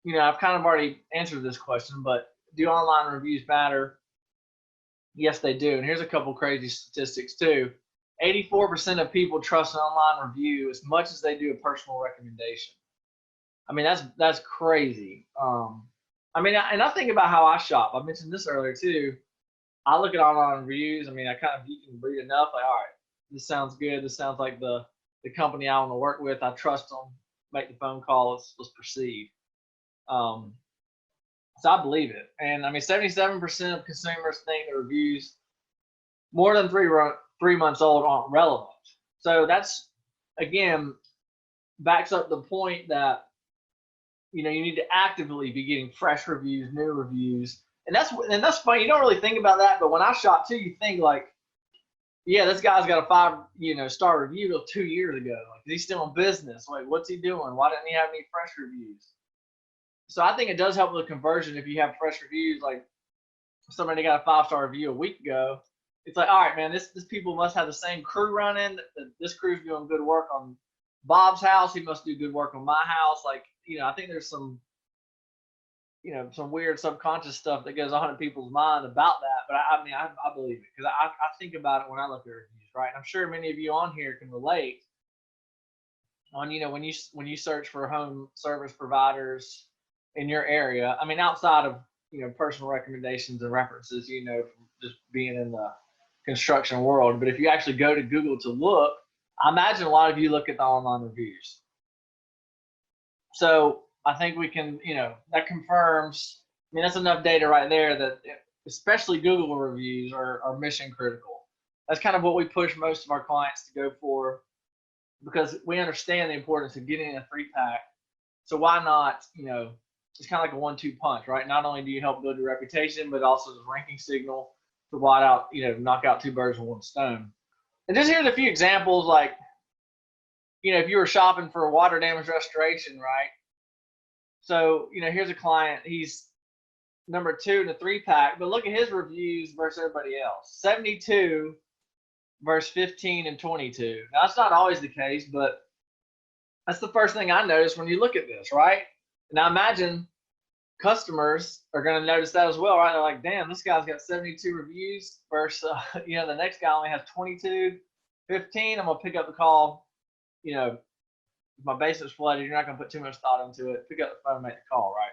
I've kind of already answered this question, but do online reviews matter? Yes, they do. And here's a couple crazy statistics too. 84% of people trust an online review as much as they do a personal recommendation. I mean, that's crazy. And I think about how I shop. I mentioned this earlier too. I look at online reviews. I mean, you can read enough. Like, all right, this sounds good. This sounds like the company I want to work with. I trust them. Make the phone call. Let's proceed. Um, so I believe it. And I mean, 77% of consumers think the reviews more than 3 months old aren't relevant. So that's, again, backs up the point that you need to actively be getting fresh reviews, new reviews, and that's funny. You don't really think about that, but when I shop too, you think like, yeah, this guy's got a five star review 2 years ago. Like, he's still in business. Like, what's he doing? Why didn't he have any fresh reviews? So I think it does help with the conversion if you have fresh reviews. Like, somebody got a 5-star review a week ago. It's like, all right, man, this people must have the same crew running. This crew's doing good work on Bob's house. He must do good work on my house. Like, I think there's some weird subconscious stuff that goes on in people's mind about that. But I mean, I believe it because I think about it when I look at reviews, right? And I'm sure many of you on here can relate on, when you search for home service providers in your area. I mean, outside of, personal recommendations and references, from just being in the construction world. But if you actually go to Google to look, I imagine a lot of you look at the online reviews. So I think we can, that confirms, I mean, that's enough data right there that especially Google reviews are mission critical. That's kind of what we push most of our clients to go for because we understand the importance of getting a 3-pack. So why not, it's kind of like a 1-2 punch, right? Not only do you help build your reputation, but also the ranking signal to knock out 2 birds with 1 stone. And just here's a few examples, like, if you were shopping for water damage restoration, right? So, here's a client, he's number 2 in the 3-pack, but look at his reviews versus everybody else. 72 versus 15 and 22. Now, that's not always the case, but that's the first thing I noticed when you look at this, right? Now, imagine customers are going to notice that as well, right? They're like, damn, this guy's got 72 reviews versus, the next guy only has 22, 15. I'm going to pick up the call. If my basement's flooded, you're not going to put too much thought into it. Pick up the phone and make the call, right?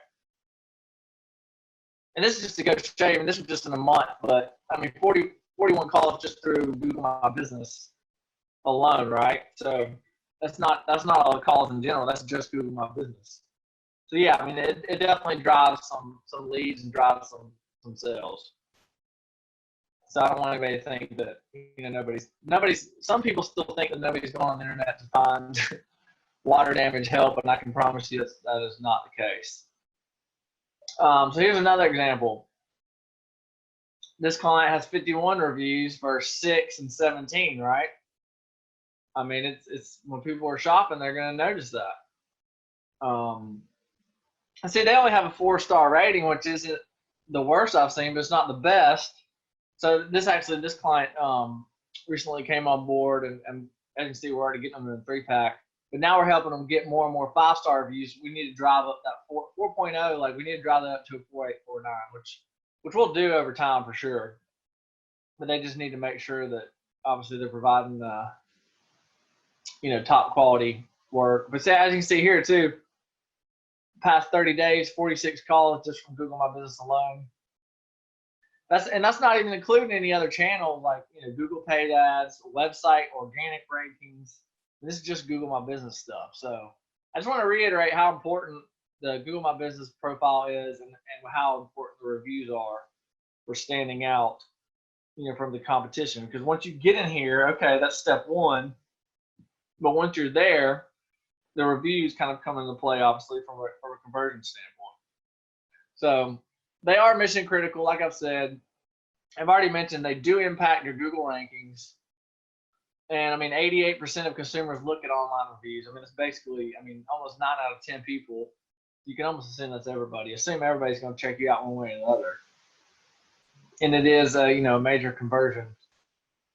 And this is just to go show you, and this was just in a month, but I mean, 41 calls just through Google My Business alone, right? So that's not all the calls in general. That's just Google My Business. So yeah, I mean, it definitely drives some leads and drives some sales. So I don't want anybody to think that nobody's. Some people still think that nobody's going on the internet to find water damage help, and I can promise you that is not the case. So here's another example. This client has 51 reviews versus 6 and 17, right? I mean, it's when people are shopping, they're going to notice that. I see they only have a 4-star rating, which isn't the worst I've seen, but it's not the best. So this client recently came on board, and as you can see, we're already getting them in the 3-pack. But now we're helping them get more and more 5-star reviews. We need to drive up that 4.0. Like, we need to drive that up to a 4.8, 4.9, which we'll do over time for sure. But they just need to make sure that obviously they're providing top quality work. But as you can see here too, past 30 days, 46 calls just from Google My Business alone. That's not even including any other channels like Google paid ads, website, organic rankings. This is just Google My Business stuff. So I just want to reiterate how important the Google My Business profile is and how important the reviews are for standing out, from the competition. Because once you get in here, okay, that's step one. But once you're there, the reviews kind of come into play, obviously, from a conversion standpoint. So they are mission critical, like I've said. I've already mentioned they do impact your Google rankings. And I mean, 88% of consumers look at online reviews. I mean, it's basically, almost 9 out of 10 people. You can almost assume that's everybody. Assume everybody's going to check you out one way or the other. And it is a major conversion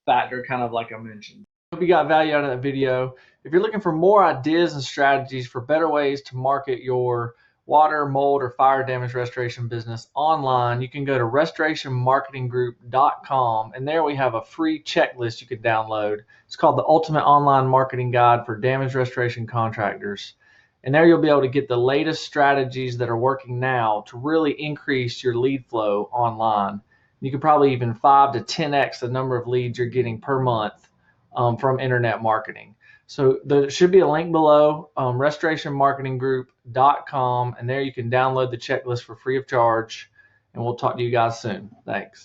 factor, kind of like I mentioned. Hope you got value out of that video. If you're looking for more ideas and strategies for better ways to market your water, mold, or fire damage restoration business online, you can go to restorationmarketinggroup.com, and there we have a free checklist you can download. It's called the Ultimate Online Marketing Guide for Damage Restoration Contractors. And there you'll be able to get the latest strategies that are working now to really increase your lead flow online. You could probably even 5 to 10x the number of leads you're getting per month from internet marketing. So there should be a link below, restorationmarketinggroup.com, and there you can download the checklist for free of charge, and we'll talk to you guys soon. Thanks.